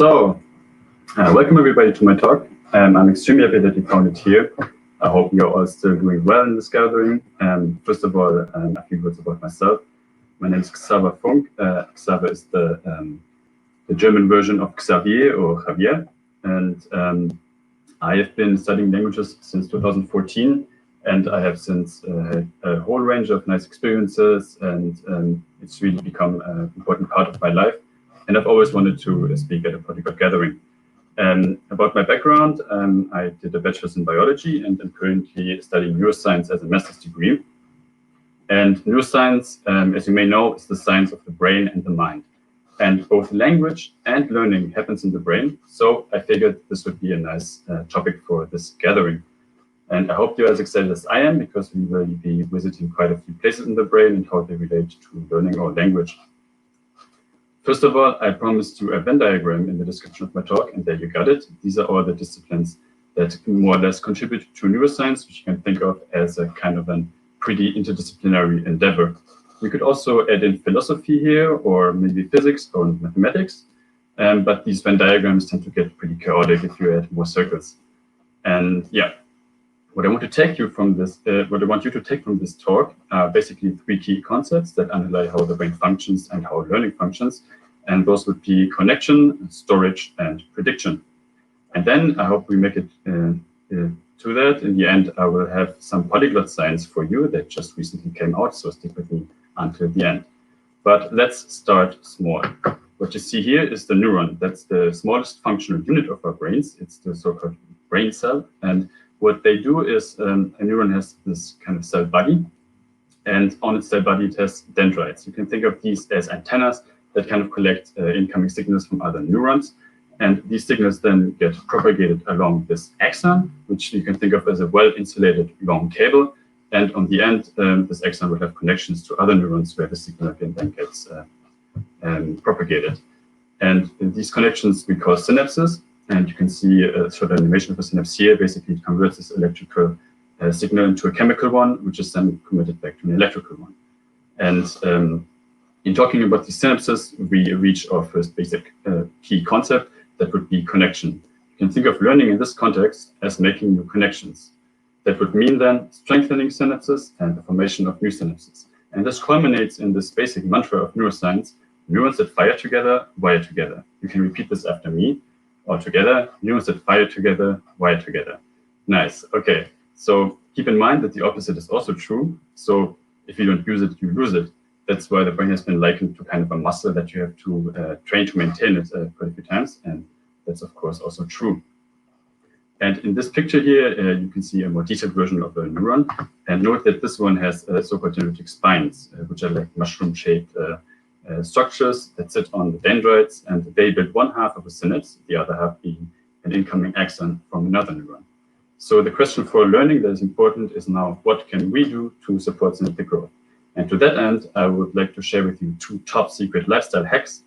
Welcome everybody to my talk. I'm extremely happy that you found it here. I hope you're all still doing well in this gathering. First of all, a few words about myself. My name is Xaver Funk. Xaver is the German version of Xavier or Javier. And I have been studying languages since 2014. And I have since had a whole range of nice experiences, and it's really become an important part of my life. And I've always wanted to speak at a Polyglot gathering. About my background, I did a bachelor's in biology and am currently studying neuroscience as a master's degree. And neuroscience, as you may know, is the science of the brain and the mind. And both language and learning happens in the brain. So I figured this would be a nice topic for this gathering. And I hope you're as excited as I am, because we will be visiting quite a few places in the brain and how they relate to learning our language. First of all, I promised you a Venn diagram in the description of my talk, and there you got it. These are all the disciplines that more or less contribute to neuroscience, which you can think of as a kind of a pretty interdisciplinary endeavor. We could also add in philosophy here, or maybe physics or mathematics, but these Venn diagrams tend to get pretty chaotic if you add more circles. And yeah. What I want you to take from this talk are basically three key concepts that underlie how the brain functions and how learning functions. And those would be connection, storage, and prediction. And then I hope we make it to that. In the end, I will have some polyglot science for you that just recently came out, so stick with me until the end. But let's start small. What you see here is the neuron. That's the smallest functional unit of our brains. It's the so-called brain cell. And what they do is a neuron has this kind of cell body, and on its cell body it has dendrites. You can think of these as antennas that kind of collect incoming signals from other neurons, and these signals then get propagated along this axon, which you can think of as a well-insulated long cable, and on the end this axon will have connections to other neurons where the signal then gets propagated. And these connections we call synapses. And you can see a short animation of a synapse here. Basically, it converts this electrical signal into a chemical one, which is then converted back to an electrical one. And in talking about these synapses, we reach our first basic key concept that would be connection. You can think of learning in this context as making new connections. That would mean then strengthening synapses and the formation of new synapses. And this culminates in this basic mantra of neuroscience: neurons that fire together, wire together. You can repeat this after me. All together, neurons that fire together, wire together. Nice. Okay. So keep in mind that the opposite is also true. So if you don't use it, you lose it. That's why the brain has been likened to kind of a muscle that you have to train to maintain it quite a few times. And that's, of course, also true. And in this picture here, you can see a more detailed version of a neuron. And note that this one has so-called dendritic spines, which are like mushroom-shaped structures that sit on the dendrites, and they build one half of a synapse, the other half being an incoming axon from another neuron. So the question for learning that is important is now, what can we do to support synaptic growth? And to that end, I would like to share with you two top secret lifestyle hacks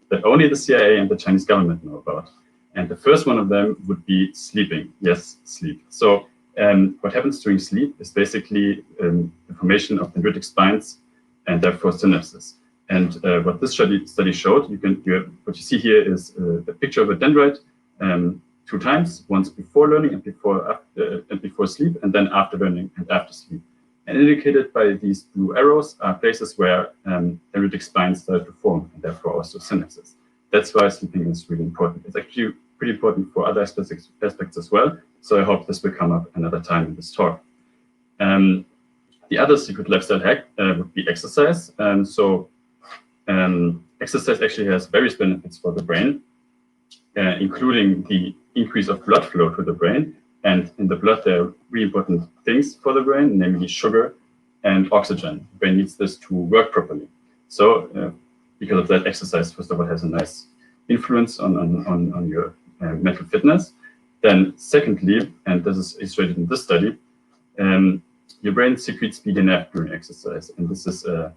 that only the CIA and the Chinese government know about. And the first one of them would be sleeping. Yes, sleep. So what happens during sleep is basically the formation of dendritic spines and therefore synapses. And what this study showed, what you see here is a picture of a dendrite two times, once before learning and before sleep, and then after learning and after sleep. And indicated by these blue arrows are places where dendritic spines start to form, and therefore also synapses. That's why sleeping is really important. It's actually pretty important for other aspects as well. So I hope this will come up another time in this talk. The other secret lifestyle hack would be exercise. Exercise actually has various benefits for the brain, including the increase of blood flow to the brain. And in the blood, there are really important things for the brain, namely sugar and oxygen. The brain needs this to work properly. So because of that, exercise, first of all, has a nice influence on your mental fitness. Then secondly, and this is illustrated in this study, your brain secretes BDNF during exercise. And this is a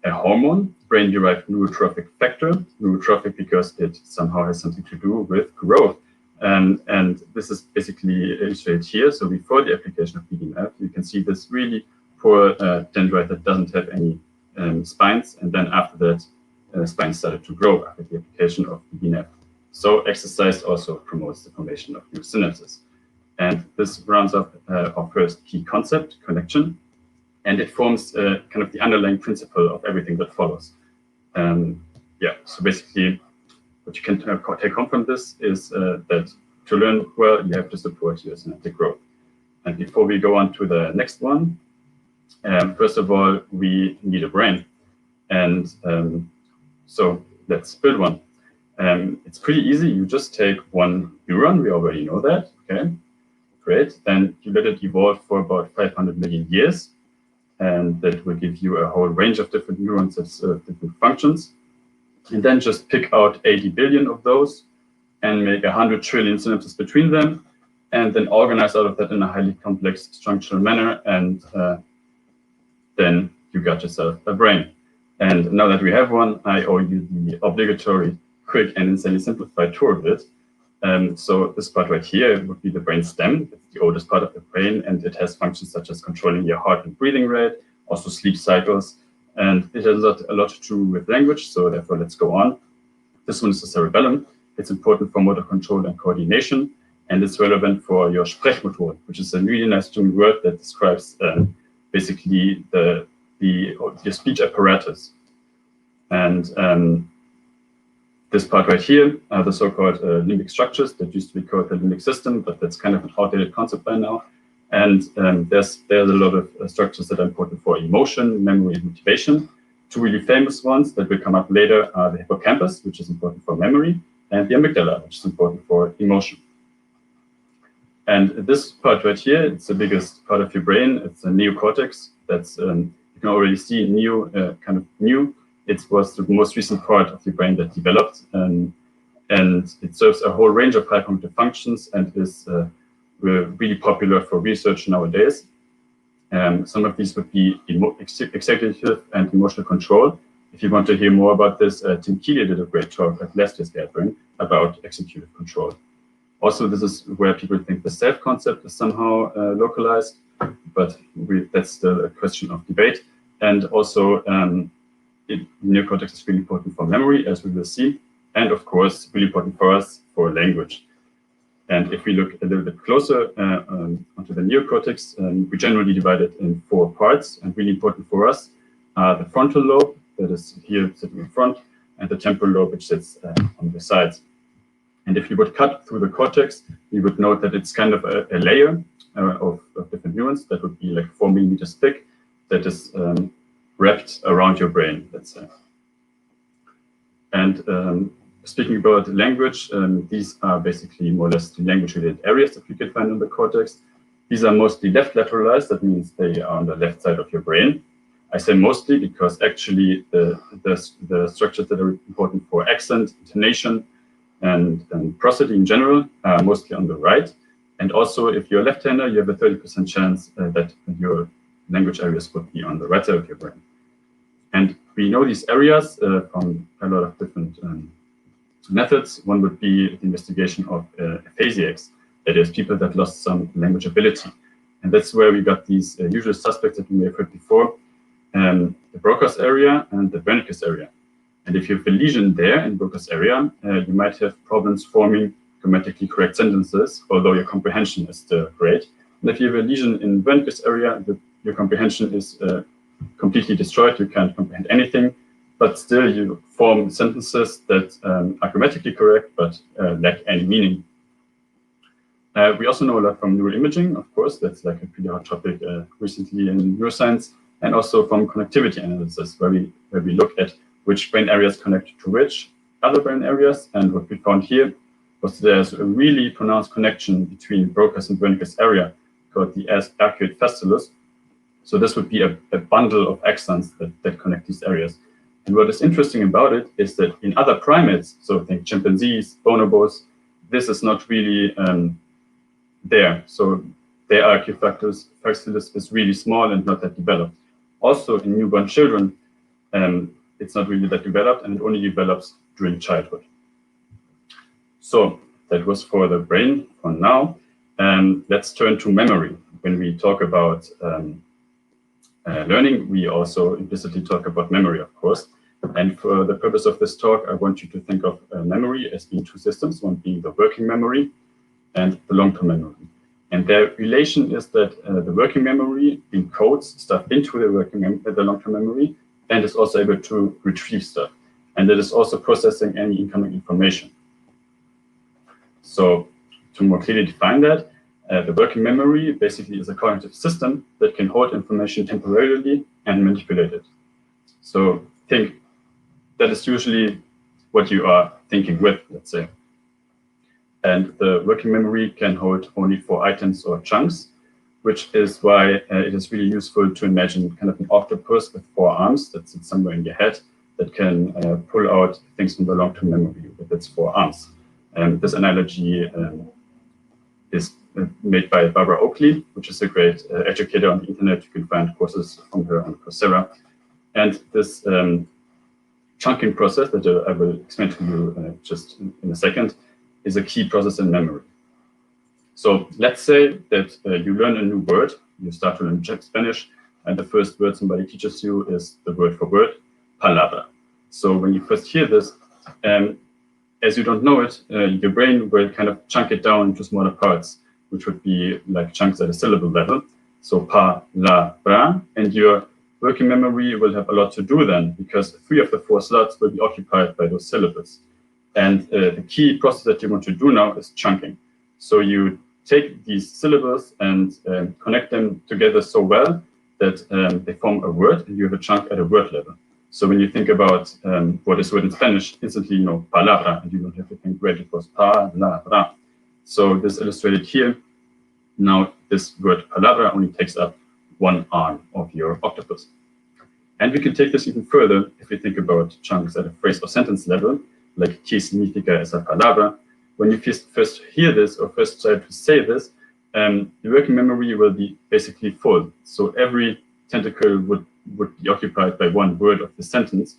hormone, brain-derived neurotrophic factor, neurotrophic because it somehow has something to do with growth. And this is basically illustrated here. So before the application of BDNF, you can see this really poor dendrite that doesn't have any spines. And then after that, spine started to grow after the application of BNF. So exercise also promotes the formation of new synapses. And this rounds up our first key concept, connection, and it forms kind of the underlying principle of everything that follows. Yeah, so basically what you can take home from this is that to learn well, you have to support your synaptic growth. And before we go on to the next one, first of all, we need a brain. And so let's build one. It's pretty easy. You just take one neuron. We already know that. Okay, great. Then you let it evolve for about 500 million years. And that will give you a whole range of different neurons that serve different functions. And then just pick out 80 billion of those and make 100 trillion synapses between them, and then organize out of that in a highly complex structural manner. And then you got yourself a brain. And now that we have one, I owe you the obligatory, quick, and insanely simplified tour of it. So this part right here would be the brain stem. It's the oldest part of the brain, and it has functions such as controlling your heart and breathing rate, also sleep cycles, and it has a lot to do with language, so therefore let's go on. This one is the cerebellum. It's important for motor control and coordination, and it's relevant for your Sprechmotor, which is a really nice German word that describes basically your speech apparatus. And this part right here are the so-called limbic structures that used to be called the limbic system, but that's kind of an outdated concept by now. And there's a lot of structures that are important for emotion, memory, and motivation. Two really famous ones that will come up later are the hippocampus, which is important for memory, and the amygdala, which is important for emotion. And this part right here, it's the biggest part of your brain. It's a neocortex. That's you can already see kind of new. It was the most recent part of the brain that developed, and it serves a whole range of high cognitive functions and is really popular for research nowadays. Some of these would be executive and emotional control. If you want to hear more about this, Tim Keeley did a great talk at last year's gathering about executive control. Also, this is where people think the self concept is somehow localized, but that's still a question of debate. And also, neocortex is really important for memory, as we will see, and of course, really important for us for language. And if we look a little bit closer onto the neocortex, we generally divide it in 4 parts, and really important for us are the frontal lobe, that is here sitting in front, and the temporal lobe, which sits on the sides. And if you would cut through the cortex, you would note that it's kind of a layer of different neurons that would be like 4 millimeters thick, that is wrapped around your brain, let's say. And speaking about language, these are basically more or less the language-related areas that you can find in the cortex. These are mostly left lateralized. That means they are on the left side of your brain. I say mostly because actually the structures that are important for accent, intonation, and prosody in general are mostly on the right. And also, if you're a left-hander, you have a 30% chance that your language areas would be on the right side of your brain. And we know these areas from a lot of different methods. One would be the investigation of aphasiacs, that is, people that lost some language ability. And that's where we got these usual suspects that we may have heard before, the Broca's area and the Wernicke's area. And if you have a lesion there in Broca's area, you might have problems forming grammatically correct sentences, although your comprehension is still great. And if you have a lesion in Wernicke's area, your comprehension is completely destroyed. You can't comprehend anything, but still you form sentences that are grammatically correct, but lack any meaning. We also know a lot from neuroimaging, of course. That's like a pretty hot topic recently in neuroscience, and also from connectivity analysis, where we look at which brain areas connect to which other brain areas. And what we found here was there's a really pronounced connection between Broca's and Wernicke's area, called the arcuate fasciculus. So this would be a bundle of axons that connect these areas. And what is interesting about it is that in other primates, so think chimpanzees, bonobos, this is not really there. So their arcuate fasciculus is really small and not that developed. Also in newborn children, it's not really that developed, and it only develops during childhood. So that was for the brain for now. Let's turn to memory. When we talk about learning, we also implicitly talk about memory, of course. And for the purpose of this talk, I want you to think of memory as being two systems, one being the working memory and the long-term memory. And their relation is that the working memory encodes stuff into the long-term memory and is also able to retrieve stuff. And it is also processing any incoming information. So to more clearly define that, the working memory basically is a cognitive system that can hold information temporarily and manipulate it. So think that is usually what you are thinking with, let's say. And the working memory can hold only 4 items or chunks, which is why it is really useful to imagine kind of an octopus with 4 arms that sits somewhere in your head that can pull out things from the long-term memory with its 4 arms. This analogy is made by Barbara Oakley, which is a great educator on the internet. You can find courses from her on Coursera. And this chunking process that I will explain to you just in a second is a key process in memory. So let's say that you learn a new word, you start to learn Spanish, and the first word somebody teaches you is the word for word, palabra. So when you first hear this, as you don't know it, your brain will kind of chunk it down into smaller parts, which would be like chunks at a syllable level. So palabra, and your working memory will have a lot to do then, because 3 of the 4 slots will be occupied by those syllables. And the key process that you want to do now is chunking. So you take these syllables and connect them together so well that they form a word, and you have a chunk at a word level. So when you think about what is word in Spanish, instantly you know palabra, and you don't have to think where it was palabra. So this illustrated here. Now this word palabra only takes up 1 arm of your octopus. And we can take this even further if we think about chunks at a phrase or sentence level, like ¿qué significa esa palabra? When you first hear this or first try to say this, the working memory will be basically full. So every tentacle would be occupied by 1 word of the sentence.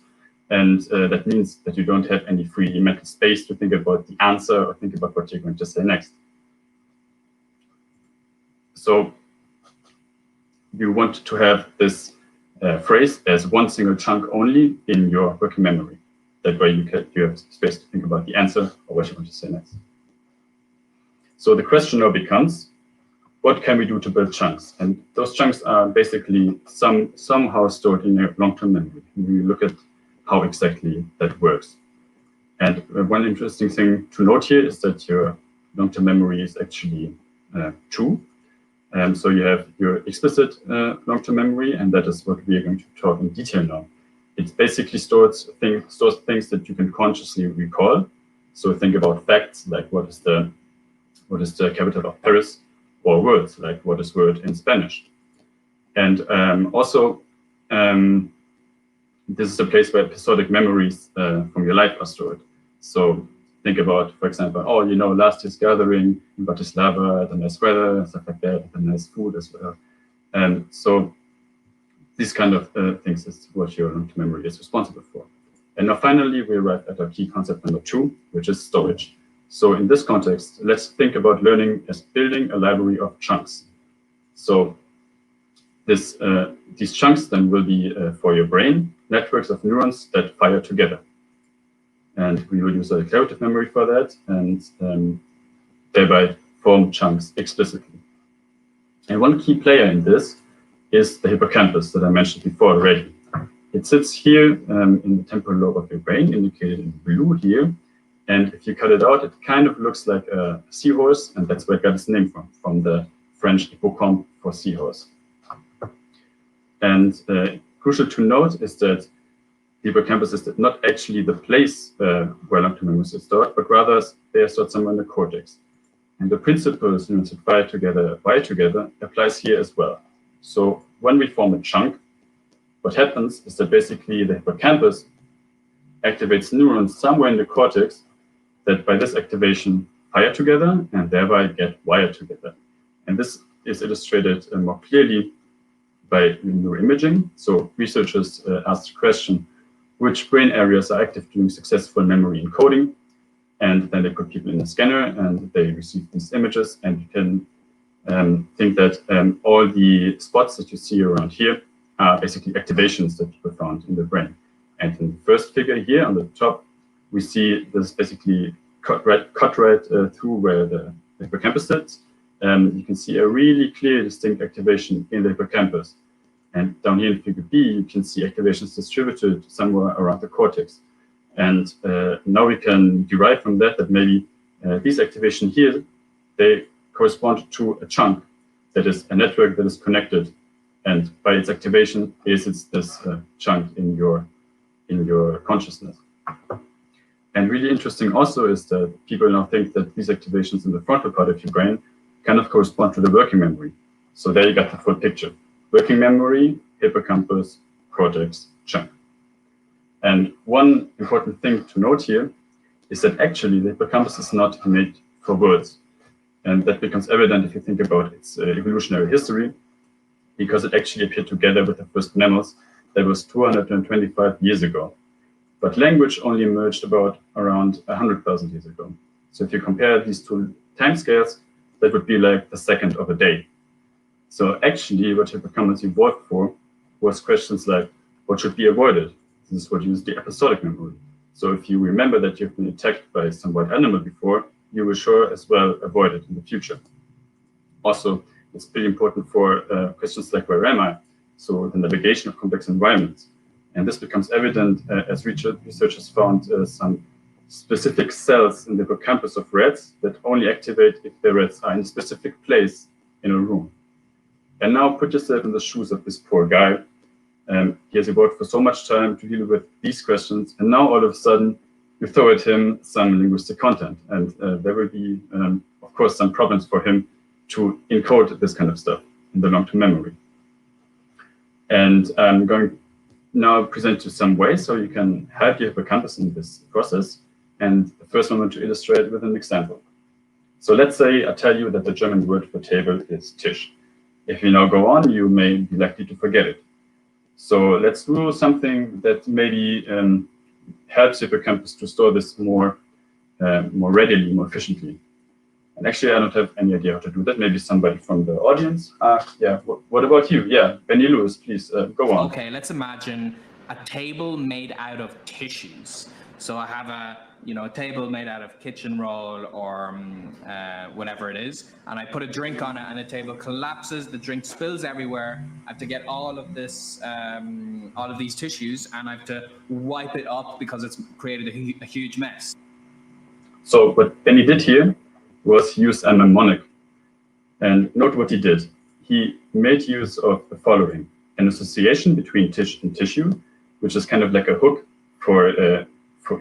And that means that you don't have any free mental space to think about the answer or think about what you're going to say next. So you want to have this phrase as 1 single chunk only in your working memory. That way you have space to think about the answer or what you want to say next. So the question now becomes, what can we do to build chunks? And those chunks are basically somehow stored in your long-term memory. We look at how exactly that works. And one interesting thing to note here is that your long-term memory is actually 2. So you have your explicit long-term memory, and that is what we are going to talk in detail now. It basically stores things that you can consciously recall. So think about facts like what is the capital of Paris, or words like what is word in Spanish. And also, this is a place where episodic memories from your life are stored. So think about, for example, oh, you know, last year's gathering in Bratislava, the nice weather, and stuff like that, the nice food as well. So these kind of things is what your long-term memory is responsible for. And now finally, we arrive at our key concept number 2, which is storage. So in this context, let's think about learning as building a library of chunks. So these chunks then will be for your brain, networks of neurons that fire together. And we will use a declarative memory for that, and thereby form chunks explicitly. And one key player in this is the hippocampus that I mentioned before already. It sits here in the temporal lobe of your brain, indicated in blue here. And if you cut it out, it kind of looks like a seahorse, and that's where it got its name from the French hippocampe for seahorse. And crucial to note is that the hippocampus is not actually the place where long-term memories are stored, but rather they are stored somewhere in the cortex. And the principles neurons that wire together applies here as well. So when we form a chunk, what happens is that basically the hippocampus activates neurons somewhere in the cortex that by this activation fire together and thereby get wired together. And this is illustrated more clearly by neuroimaging. So researchers asked the question, which brain areas are active during successful memory encoding? And then they put people in a scanner and they receive these images, and you can think that all the spots that you see around here are basically activations that people found in the brain. And in the first figure here on the top, we see this basically cut right through where the hippocampus sits. You can see a really clear, distinct activation in the hippocampus. And down here in figure B, you can see activations distributed somewhere around the cortex. And now we can derive from that maybe these activations here, they correspond to a chunk that is a network that is connected. And by its activation, it's this chunk in your consciousness. And really interesting also is that people now think that these activations in the frontal part of your brain kind of correspond to the working memory. So there you got the full picture. Working memory, hippocampus, cortex, chunk. And one important thing to note here is that actually the hippocampus is not made for words. And that becomes evident if you think about its evolutionary history, because it actually appeared together with the first mammals. That was 225 years ago. But language only emerged about around 100,000 years ago. So if you compare these two timescales, that would be like the second of a day. So actually what hippocampus evolved for was questions like, what should be avoided? This is what uses the episodic memory. So if you remember that you've been attacked by some wild animal before, you will sure as well avoid it in the future. Also, it's pretty important for questions like where am I? So the navigation of complex environments. And this becomes evident as researchers found some specific cells in the hippocampus of rats that only activate if the rats are in a specific place in a room. And now put yourself in the shoes of this poor guy. He has evolved for so much time to deal with these questions, and now all of a sudden you throw at him some linguistic content, and there will be, of course, some problems for him to encode this kind of stuff in the long-term memory. And I'm going now present you some ways so you can help your hippocampus in this process. And the first one I want to illustrate with an example. So let's say I tell you that the German word for table is Tisch. If you now go on, you may be likely to forget it. So let's do something that maybe helps your hippocampus to store this more readily, more efficiently. And actually, I don't have any idea how to do that. Maybe somebody from the audience. Yeah, what about you? Yeah, Benny Lewis, please go on. Okay, let's imagine a table made out of tissues. So I have a table made out of kitchen roll or whatever it is, and I put a drink on it, and the table collapses. The drink spills everywhere. I have to get all of these tissues, and I have to wipe it up because it's created a huge mess. So what Benny did here was use a mnemonic, and note what he did. He made use of the following: an association between tish and tissue, which is kind of like a hook for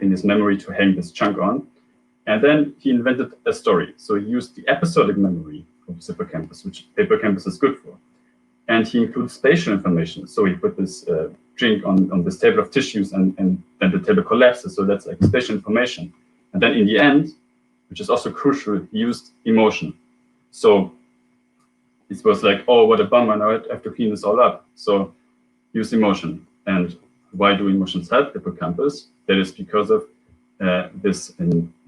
in his memory to hang this chunk on. And then he invented a story. So he used the episodic memory of his hippocampus, which hippocampus is good for. And he includes spatial information. So he put this drink on this table of tissues, and then the table collapses. So that's like spatial information. And then in the end, which is also crucial, he used emotion. So it was like, oh, what a bummer, now I have to clean this all up. So use emotion. And why do emotions help hippocampus? That is because of this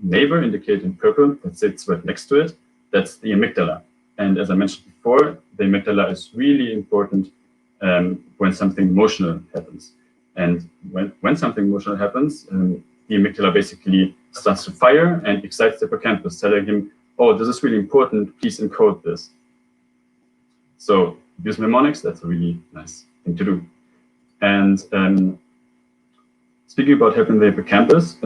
neighbor indicated in purple that sits right next to it. That's the amygdala. And as I mentioned before, the amygdala is really important when something emotional happens. And when something emotional happens, the amygdala basically starts to fire and excites the hippocampus, telling him, oh, this is really important, please encode this. So use mnemonics, that's a really nice thing to do. And speaking about helping the hippocampus,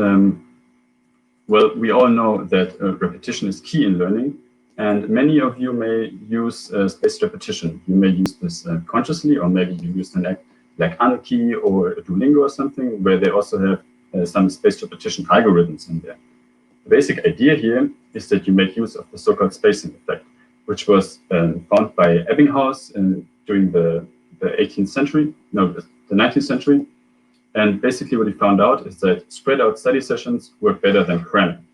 well, we all know that repetition is key in learning, and many of you may use spaced repetition. You may use this consciously, or maybe you use an app like Anki or Duolingo or something, where they also have some spaced repetition algorithms in there. The basic idea here is that you make use of the so-called spacing effect, which was found by Ebbinghaus during the 18th century, no, the 19th century. And basically what he found out is that spread out study sessions work better than cramming.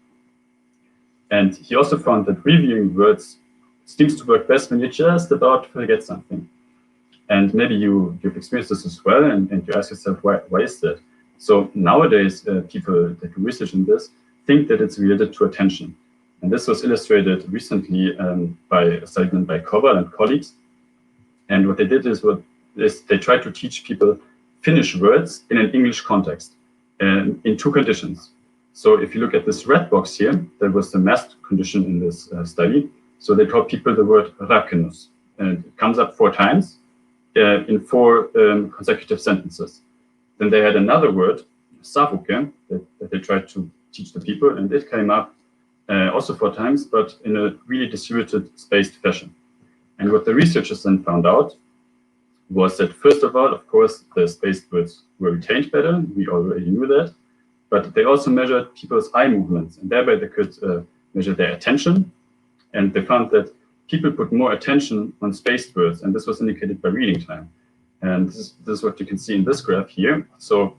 And he also found that reviewing words seems to work best when you're just about to forget something. And maybe you've experienced this as well, and you ask yourself, why is that? So nowadays, people that do research in this think that it's related to attention. And this was illustrated recently by a study done by Koval and colleagues. And what they did is they tried to teach people finish words in an English context in two conditions. So if you look at this red box here, there was the masked condition in this study. So they taught people the word rakenus, and it comes up 4 times in 4 consecutive sentences. Then they had another word, savuke, that they tried to teach the people, and it came up also 4 times, but in a really distributed, spaced fashion. And what the researchers then found out was that, first of all, of course, the spaced words were retained better. We already knew that. But they also measured people's eye movements, and thereby they could measure their attention. And they found that people put more attention on spaced words, and this was indicated by reading time. And this is what you can see in this graph here. So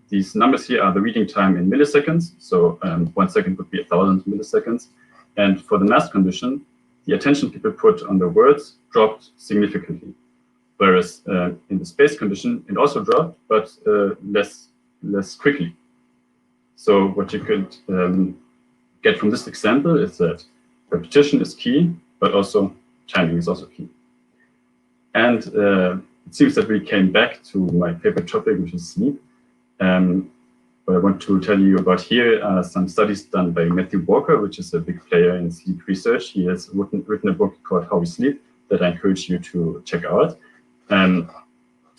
these numbers here are the reading time in milliseconds. So 1 second would be 1,000 milliseconds. And for the masked condition, the attention people put on the words dropped significantly. Whereas in the spaced condition, it also dropped, but less quickly. So what you could get from this example is that repetition is key, but also timing is also key. And it seems that we came back to my favorite topic, which is sleep. What I want to tell you about here are some studies done by Matthew Walker, which is a big player in sleep research. He has written a book called How We Sleep that I encourage you to check out.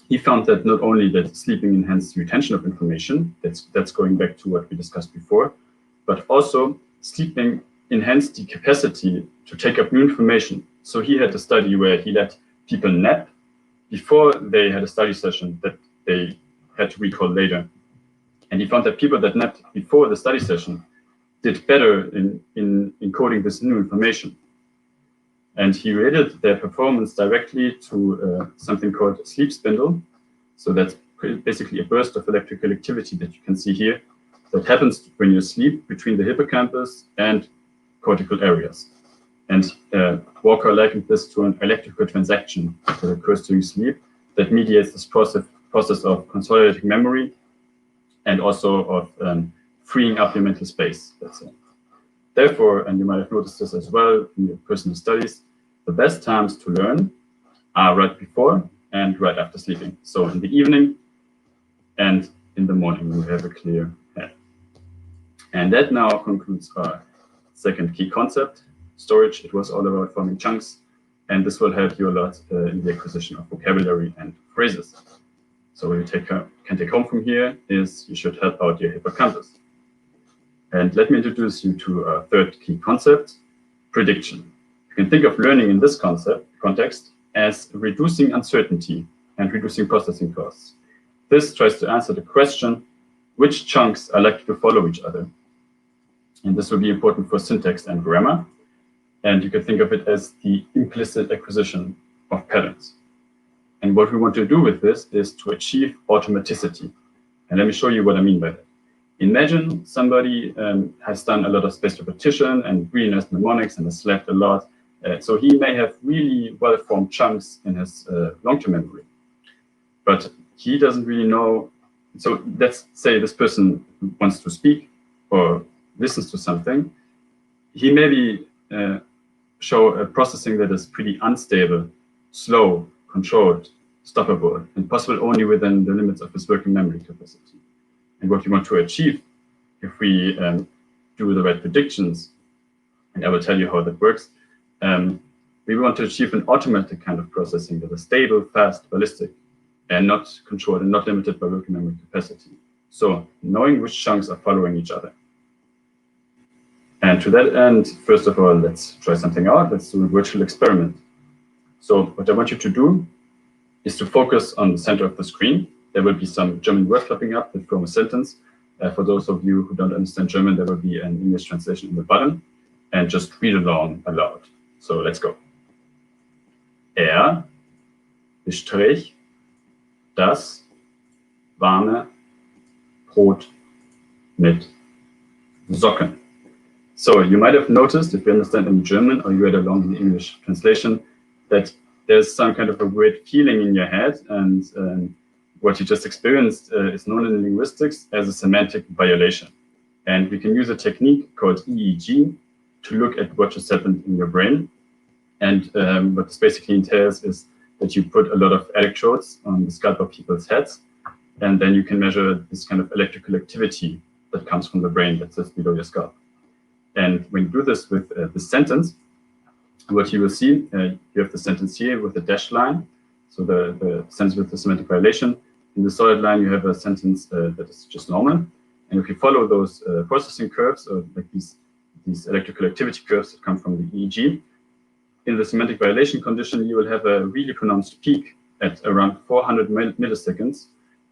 He found that not only that sleeping enhanced retention of information, that's going back to what we discussed before, but also sleeping enhanced the capacity to take up new information. So he had a study where he let people nap before they had a study session that they had to recall later. And he found that people that napped before the study session did better in encoding this new information. And he rated their performance directly to something called a sleep spindle. So that's basically a burst of electrical activity that you can see here that happens when you sleep between the hippocampus and cortical areas. And Walker likened this to an electrical transaction that occurs during sleep that mediates this process of consolidating memory and also of freeing up your mental space, let's say. Therefore, and you might have noticed this as well in your personal studies, the best times to learn are right before and right after sleeping. So in the evening and in the morning when we have a clear head. And that now concludes our second key concept, storage. It was all about forming chunks, and this will help you a lot in the acquisition of vocabulary and phrases. So what you can take home from here is you should help out your hippocampus. And let me introduce you to our third key concept, prediction. You can think of learning in this context as reducing uncertainty and reducing processing costs. This tries to answer the question, which chunks are likely to follow each other? And this will be important for syntax and grammar. And you can think of it as the implicit acquisition of patterns. And what we want to do with this is to achieve automaticity. And let me show you what I mean by that. Imagine somebody has done a lot of spaced repetition and really nice mnemonics and has slept a lot. So he may have really well-formed chunks in his long-term memory. But he doesn't really know. So let's say this person wants to speak or listens to something. He maybe show a processing that is pretty unstable, slow, controlled, stoppable, and possible only within the limits of his working memory capacity. And what you want to achieve, if we do the right predictions, and I will tell you how that works, we want to achieve an automatic kind of processing that is stable, fast, ballistic, and not controlled and not limited by working memory capacity. So knowing which chunks are following each other. And to that end, first of all, let's try something out. Let's do a virtual experiment. So what I want you to do is to focus on the center of the screen. There will be some German words popping up that form a sentence. For those of you who don't understand German, there will be an English translation in the bottom. And just read along aloud. So let's go. Bestrich das warme Brot mit Socken. So you might have noticed, if you understand in German or you read along in the English translation, that there's some kind of a weird feeling in your head, and what you just experienced is known in linguistics as a semantic violation. And we can use a technique called EEG to look at what just happened in your brain. And what this basically entails is that you put a lot of electrodes on the scalp of people's heads, and then you can measure this kind of electrical activity that comes from the brain that sits below your scalp. And when you do this with this sentence, what you will see, you have the sentence here with the dashed line, so the sentence with the semantic violation. In the solid line, you have a sentence that is just normal. And if you follow those processing curves, or like these electrical activity curves that come from the EEG, in the semantic violation condition, you will have a really pronounced peak at around 400 milliseconds.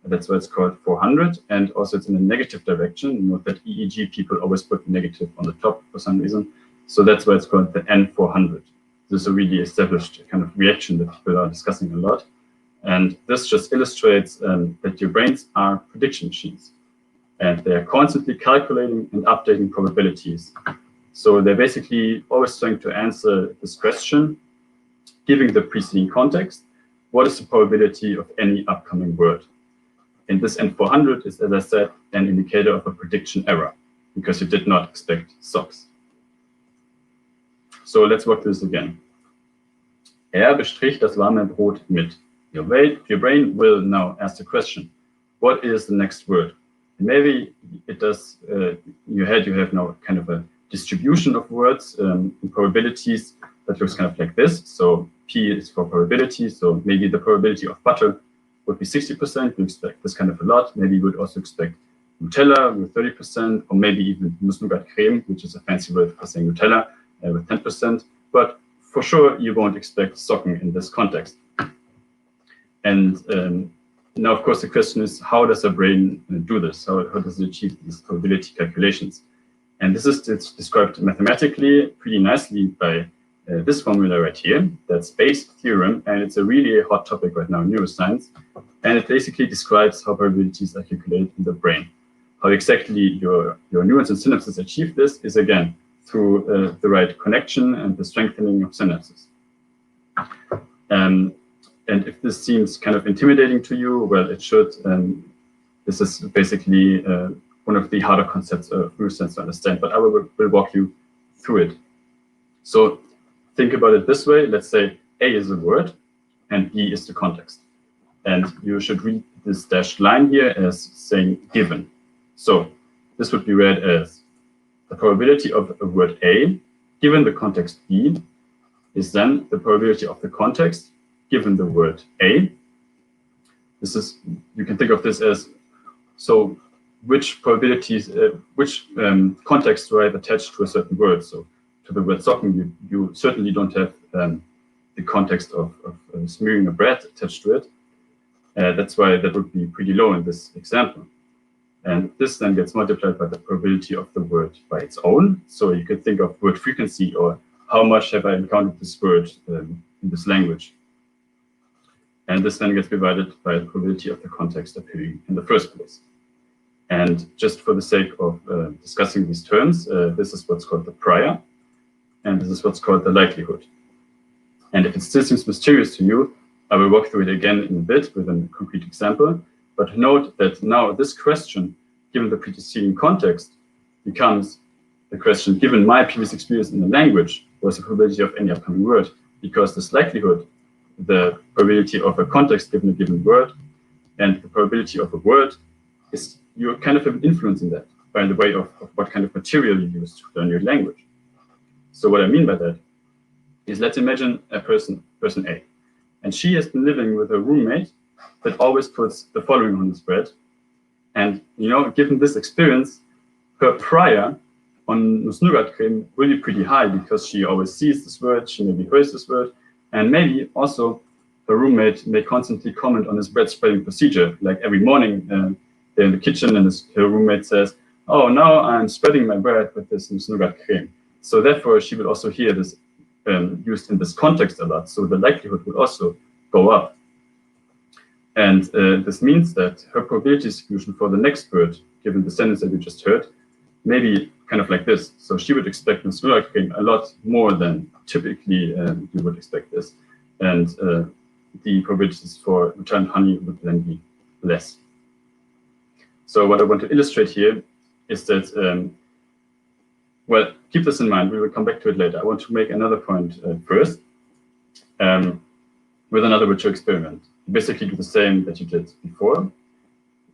That's why it's called 400. And also it's in a negative direction. Note that EEG people always put negative on the top for some reason. So that's why it's called the N400. This is a really established kind of reaction that people are discussing a lot. And this just illustrates that your brains are prediction machines. And they are constantly calculating and updating probabilities. So they're basically always trying to answer this question, giving the preceding context, what is the probability of any upcoming word? And this N400 is, as I said, an indicator of a prediction error, because you did not expect socks. So let's work this again. Bestrich das warme Brot mit. Your brain will now ask the question, what is the next word? And maybe it does, in your head, you have now kind of a distribution of words in probabilities that looks kind of like this. So P is for probability. So maybe the probability of butter would be 60%. You expect this kind of a lot. Maybe you would also expect Nutella with 30%, or maybe even Nuss-Nougat creme, which is a fancy word for saying Nutella, with 10%. But for sure, you won't expect Socken in this context. And now, of course, the question is, how does a brain do this? How does it achieve these probability calculations? And this is described mathematically pretty nicely by this formula right here. That's Bayes' theorem, and it's a really hot topic right now in neuroscience. And it basically describes how probabilities are calculated in the brain. How exactly your neurons and synapses achieve this is, again, through the right connection and the strengthening of synapses. And if this seems kind of intimidating to you, well, it should. This is basically one of the harder concepts of neuroscience to understand, but I will walk you through it. So think about it this way. Let's say A is a word and B is the context. And you should read this dashed line here as saying given. So this would be read as the probability of a word A given the context B is then the probability of the context given the word A. This is, you can think of this as, so which probabilities, which context do I have attached to a certain word? So to the word socken, you certainly don't have the context of smearing a bread attached to it. That's why that would be pretty low in this example. And this then gets multiplied by the probability of the word by its own. So you could think of word frequency, or how much have I encountered this word in this language. And this then gets divided by the probability of the context appearing in the first place. And just for the sake of discussing these terms, this is what's called the prior, and this is what's called the likelihood. And if it still seems mysterious to you, I will walk through it again in a bit with a concrete example. But note that now this question, given the preceding context, becomes the question, given my previous experience in the language, what's the probability of any upcoming word? Because this likelihood, the probability of a context given a given word, and the probability of a word, is you kind of have an influence in that by the way of what kind of material you use to learn your language. So what I mean by that is, let's imagine a person A, and she has been living with a roommate that always puts the following on his bread. And, you know, given this experience, her prior on Nuss-Nougat creme will be pretty high because she always sees this word, she maybe hears this word, and maybe also her roommate may constantly comment on his bread spreading procedure. Like every morning, they're in the kitchen and her roommate says, oh, now I'm spreading my bread with this Nuss-Nougat creme. So therefore, she will also hear this used in this context a lot. So the likelihood will also go up. And this means that her probability distribution for the next word, given the sentence that we just heard, may be kind of like this. So she would expect Nuss-Nougat creme a lot more than typically you would expect this. And the probabilities for returned honey would then be less. So what I want to illustrate here is that, well, keep this in mind. We will come back to it later. I want to make another point first. with another virtual experiment. You basically do the same that you did before,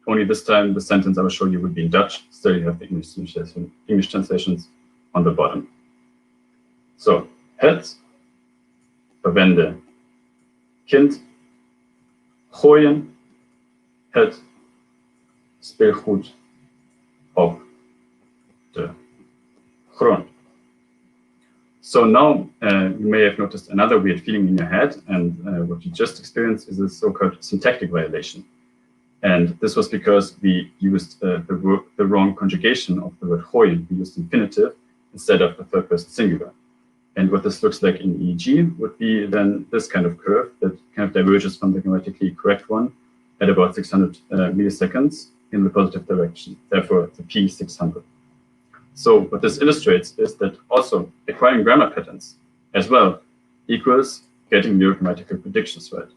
only this time the sentence I will show you will be in Dutch, still you have the English translations on the bottom. So, het, verwende, kind, gooien, het speelgoed op de grond. So now you may have noticed another weird feeling in your head, and what you just experienced is a so-called syntactic violation. And this was because we used the wrong conjugation of the word gooien. We used infinitive instead of the third person singular. And what this looks like in EEG would be then this kind of curve that kind of diverges from the grammatically correct one at about 600 milliseconds in the positive direction, therefore the P600. So what this illustrates is that also acquiring grammar patterns as well equals getting neurogrammatical predictions right.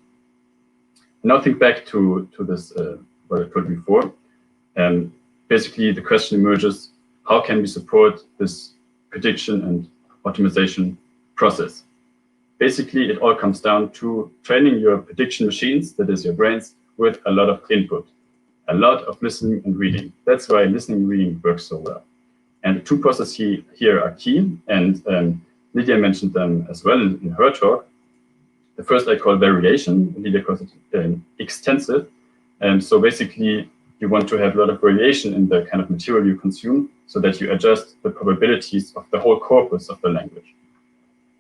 Now think back to this, what I told you before. Basically, the question emerges, how can we support this prediction and optimization process? Basically, it all comes down to training your prediction machines, that is your brains, with a lot of input, a lot of listening and reading. That's why listening and reading works so well. And the two processes here are key, and Lydia mentioned them as well in her talk. The first I call variation, Lydia calls it extensive. So basically, you want to have a lot of variation in the kind of material you consume so that you adjust the probabilities of the whole corpus of the language.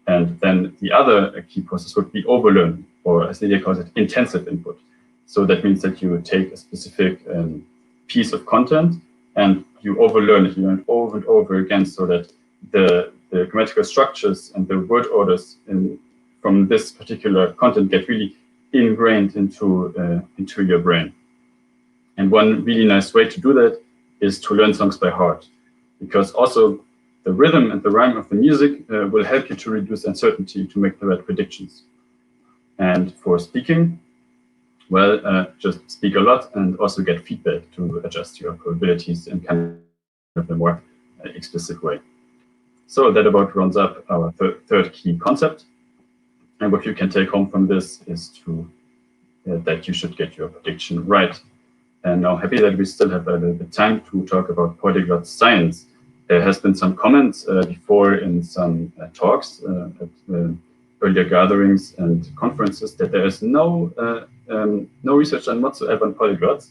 And then the other key process would be overlearning, or as Lydia calls it, intensive input. So that means that you take a specific piece of content and you overlearn it, you learn it over and over again so that the grammatical structures and the word orders from this particular content get really ingrained into your brain. And one really nice way to do that is to learn songs by heart, because also the rhythm and the rhyme of the music will help you to reduce uncertainty to make the right predictions. And for speaking, well, just speak a lot and also get feedback to adjust your probabilities in kind of a more explicit way. So that about rounds up our third key concept. And what you can take home from this is that you should get your prediction right. And now happy that we still have a little bit of time to talk about polyglot science. There has been some comments before in some talks at earlier gatherings and conferences that there is no research done whatsoever on polyglots.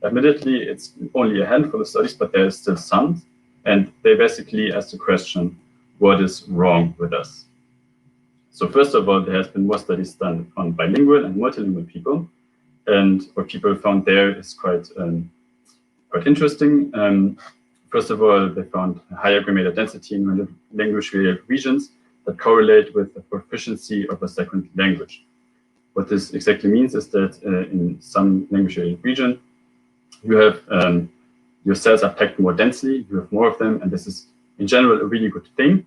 Admittedly, it's only a handful of studies, but there is still some. And they basically ask the question, what is wrong with us? So first of all, there has been more studies done on bilingual and multilingual people. And what people found there is quite interesting. First of all, they found a higher grammatical density in language-related regions that correlate with the proficiency of a second language. What this exactly means is that in some language-related region, you have your cells are packed more densely, you have more of them, and this is in general a really good thing,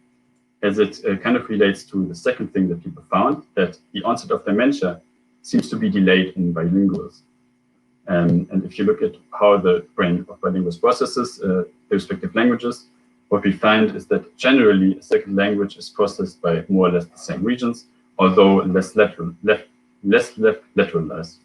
as it kind of relates to the second thing that people found, that the onset of dementia seems to be delayed in bilinguals. And if you look at how the brain of bilinguals processes the respective languages, what we find is that generally a second language is processed by more or less the same regions, although less lateralized.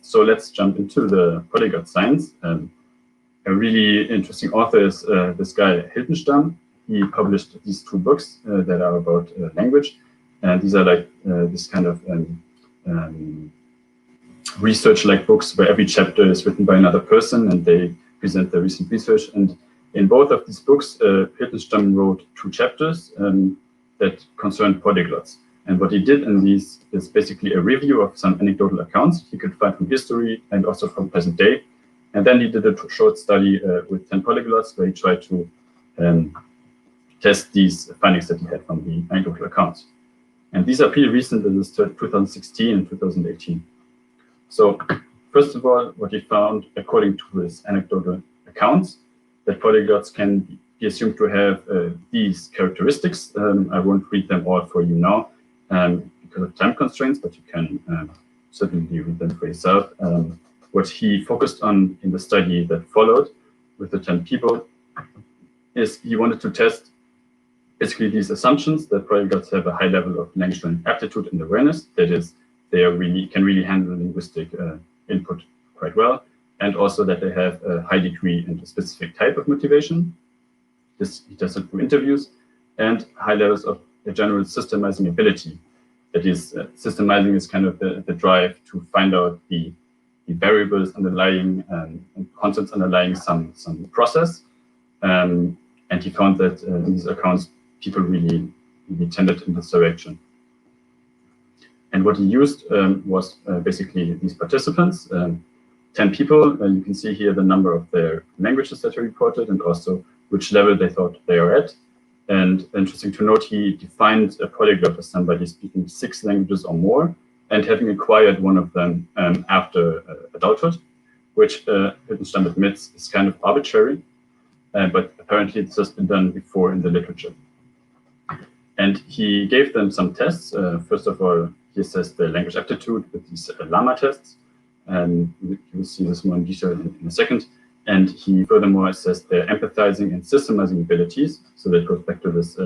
So let's jump into the polyglot science. A really interesting author is this guy Hiltenstam. He published these two books that are about language, and these are like this kind of research-like books where every chapter is written by another person and they present their recent research. And in both of these books, Hiltenstam wrote two chapters that concerned polyglots. And what he did in these is basically a review of some anecdotal accounts he could find from history and also from present day. And then he did a short study with 10 polyglots where he tried to test these findings that he had from the anecdotal accounts. And these are pretty recent, this is 2016 and 2018. So first of all, what he found, according to his anecdotal accounts, that polyglots can be assumed to have these characteristics. I won't read them all for you now because of time constraints, but you can certainly read them for yourself. What he focused on in the study that followed with the 10 people is he wanted to test basically these assumptions that polyglots have a high level of language learning aptitude and awareness, that is, they can really handle linguistic input quite well, and also that they have a high degree and a specific type of motivation. This he does it through interviews, and high levels of a general systemizing ability. That is, systemizing is kind of the drive to find out the variables underlying and concepts underlying some process. And he found that in these accounts, people really tended in this direction. And what he used was basically these participants, 10 people. You can see here the number of their languages that are reported and also which level they thought they are at. And interesting to note, he defined a polyglot as somebody speaking 6 languages or more and having acquired one of them after adulthood, which Wittgenstein admits is kind of arbitrary, but apparently it's just been done before in the literature. And he gave them some tests. First of all, he assessed their language aptitude with these llama tests. And you will see this more in detail in a second. And he furthermore assessed their empathizing and systemizing abilities. So that goes back to this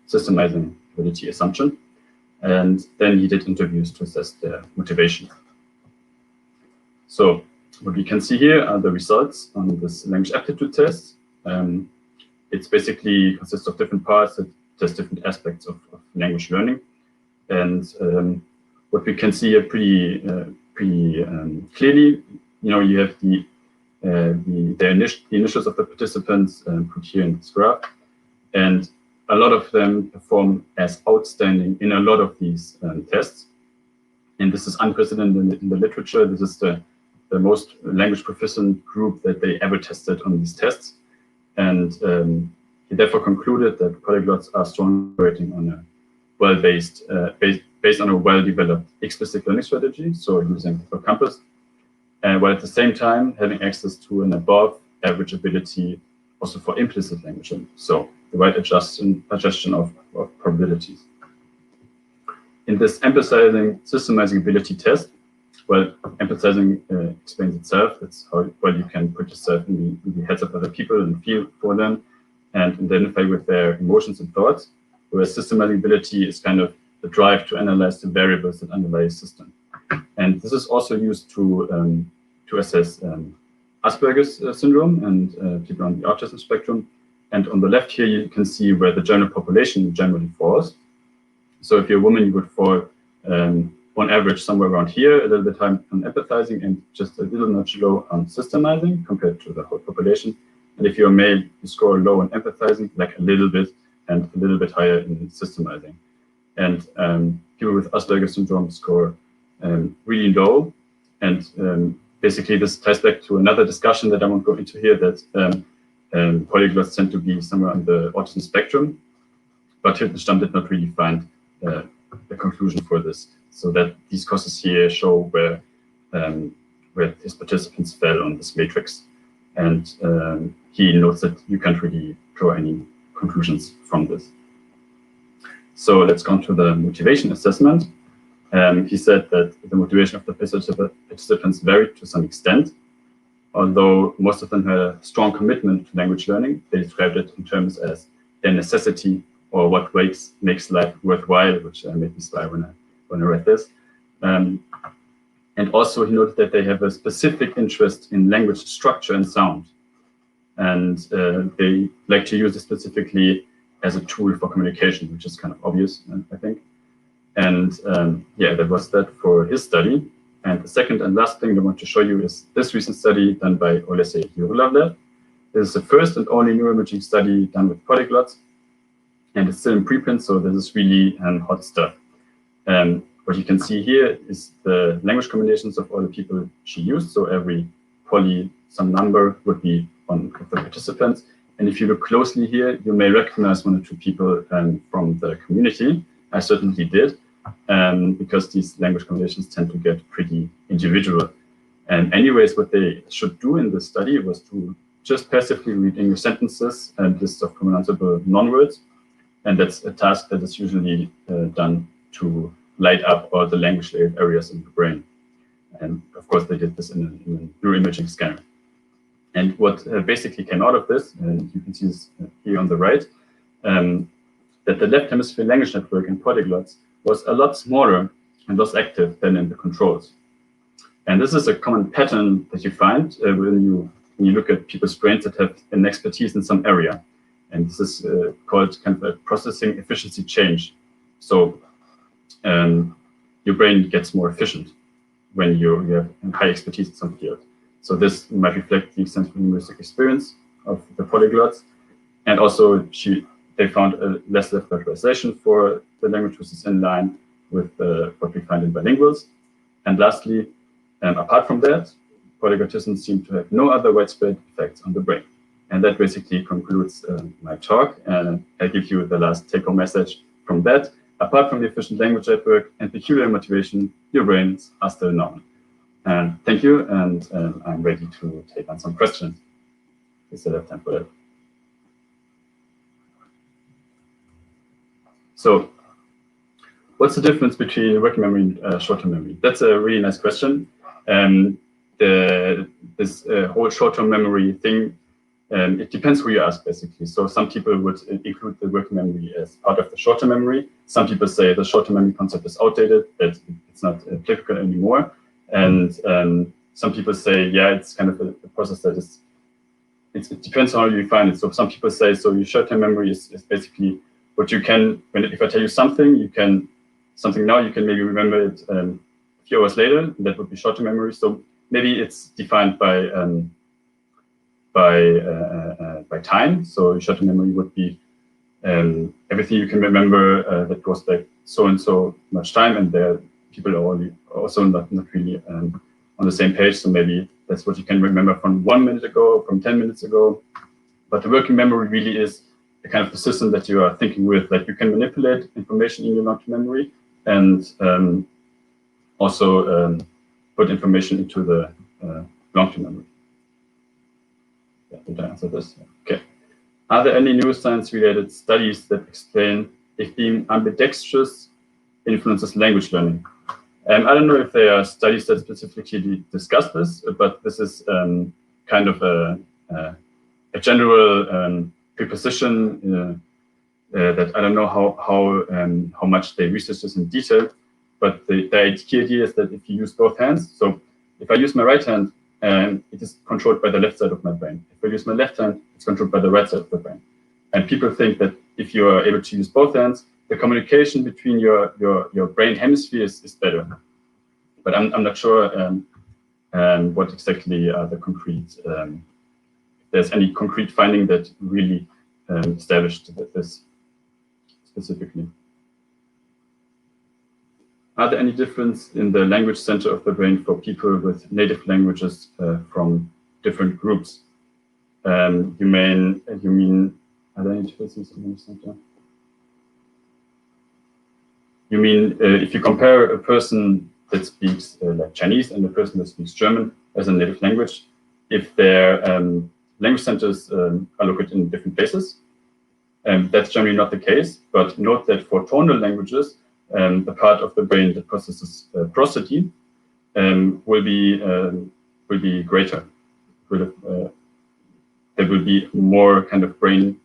systemizing ability assumption. And then he did interviews to assess their motivation. So what we can see here are the results on this language aptitude test. It's basically consists of different parts that test different aspects of language learning. And what we can see here pretty clearly, you have the initials of the participants put here in this graph, and a lot of them perform as outstanding in a lot of these tests. And this is unprecedented in the literature. This is the most language proficient group that they ever tested on these tests. And he therefore concluded that polyglots are strong operating on a well-based, based on a well-developed explicit learning strategy, so using hippocampus, while at the same time having access to an above average ability also for implicit language, so the right adjustion of probabilities. In this emphasizing systemizing ability test, well, emphasizing explains itself. It's how well you can put yourself in the heads of other people and feel for them and identify with their emotions and thoughts, whereas systemizing ability is kind of the drive to analyze the variables that underlie a system. And this is also used to assess Asperger's syndrome and people on the autism spectrum. And on the left here, you can see where the general population generally falls. So if you're a woman, you would fall on average somewhere around here, a little bit high on empathizing and just a little notch low on systemizing compared to the whole population. And if you're a male, you score low on empathizing, like a little bit, and a little bit higher in systemizing. And people with Asperger's syndrome score really low. And basically, this ties back to another discussion that I won't go into here, that polyglots tend to be somewhere on the autism spectrum. But Wittgenstein did not really find a conclusion for this, so that these causes here show where his participants fell on this matrix. And he notes that you can't really draw any conclusions from this. So let's go on to the motivation assessment. He said that the motivation of the participants varied to some extent. Although most of them had a strong commitment to language learning, they described it in terms as a necessity or what makes life worthwhile, which made me smile when I read this. And also he noted that they have a specific interest in language structure and sound. And they like to use it specifically as a tool for communication, which is kind of obvious, I think. And yeah, that was that for his study. And the second and last thing I want to show you is this recent study done by Olesei Yurulavlev. This is the first and only neuroimaging study done with polyglots. And it's still in preprint, so this is really hot stuff. What you can see here is the language combinations of all the people she used. So every poly, some number would be one of the participants. And if you look closely here, you may recognize one or two people from the community. I certainly did, because these language combinations tend to get pretty individual. And anyways, what they should do in this study was to just passively read English sentences and lists of pronounceable non-words. And that's a task that is usually done to light up all the language-layered areas in the brain. And of course, they did this in a neuroimaging scanner. And what basically came out of this, and you can see this here on the right, that the left hemisphere language network in polyglots was a lot smaller and less active than in the controls. And this is a common pattern that you find when you look at people's brains that have an expertise in some area. And this is called kind of a processing efficiency change. So your brain gets more efficient when you have high expertise in some field. So this might reflect the extensive linguistic experience of the polyglots. And also they found a less left lateralization for the language, which is in line with what we find in bilinguals. And lastly, apart from that, polyglotism seemed to have no other widespread effects on the brain. And that basically concludes my talk. And I give you the last take-home message from that. Apart from the efficient language network and peculiar motivation, your brains are still normal. And thank you, and I'm ready to take on some questions. We still have time for that. So, what's the difference between working memory and short-term memory? That's a really nice question. This whole short-term memory thing, it depends who you ask, basically. So some people would include the working memory as part of the short-term memory. Some people say the short-term memory concept is outdated, that it's not applicable anymore. And some people say, yeah, it's kind of a process that is, it depends on how you define it. So some people say, so your short-term memory is basically what you can, if I tell you something, something now, you can maybe remember it a few hours later. That would be short-term memory. So maybe it's defined by time. So short-term memory would be everything you can remember that goes back so and so much time, and there people are also not really on the same page. So maybe that's what you can remember from 1 minute ago, from 10 minutes ago. But the working memory really is the kind of the system that you are thinking with. Like you can manipulate information in your long-term memory and also put information into the long-term memory. Yeah, did I answer this? Okay. Are there any neuroscience-related studies that explain if being ambidextrous influences language learning? I don't know if there are studies that specifically discuss this, but this is kind of a general preposition that I don't know how much they research this in detail, but the key idea is that if you use both hands, so if I use my right hand, it is controlled by the left side of my brain. If I use my left hand, it's controlled by the right side of the brain. And people think that if you are able to use both hands, the communication between your brain hemispheres is better. But I'm not sure what exactly are the concrete, if there's any concrete finding that really established this specifically. Are there any difference in the language center of the brain for people with native languages from different groups? You mean, are there any differences in the center? You mean if you compare a person that speaks like Chinese and a person that speaks German as a native language, if their language centers are located in different places, that's generally not the case. But note that for tonal languages, the part of the brain that processes prosody will be greater. There will be more kind of brain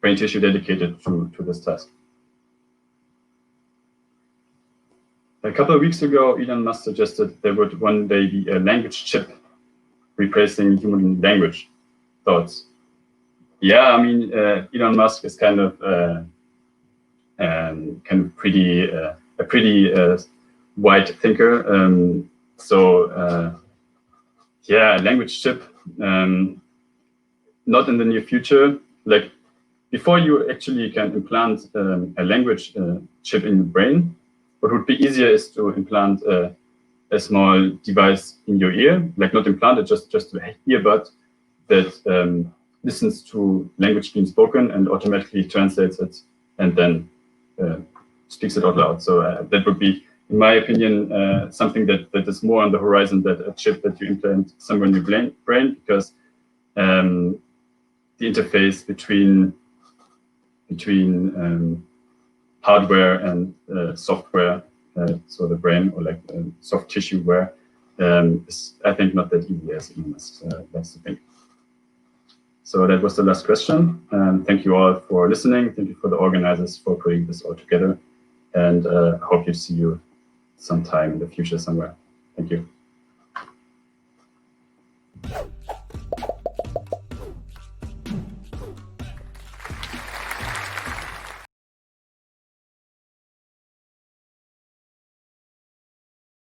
tissue dedicated to this task. A couple of weeks ago, Elon Musk suggested there would one day be a language chip replacing human language. Thoughts? Yeah, I mean, Elon Musk is kind of pretty a pretty wide thinker. Yeah, a language chip. Not in the near future. Like before you actually can implant a language chip in your brain, what would be easier is to implant a small device in your ear, like not implanted, just an earbud that listens to language being spoken and automatically translates it and then speaks it out loud. So that would be, in my opinion, something that is more on the horizon than a chip that you implant somewhere in your brain, because the interface between hardware and software, so the brain or like soft tissue is, I think, not that easy as Elon Musk likes to think. So that was the last question. Thank you all for listening. Thank you for the organizers for putting this all together. And I hope to see you sometime in the future somewhere. Thank you.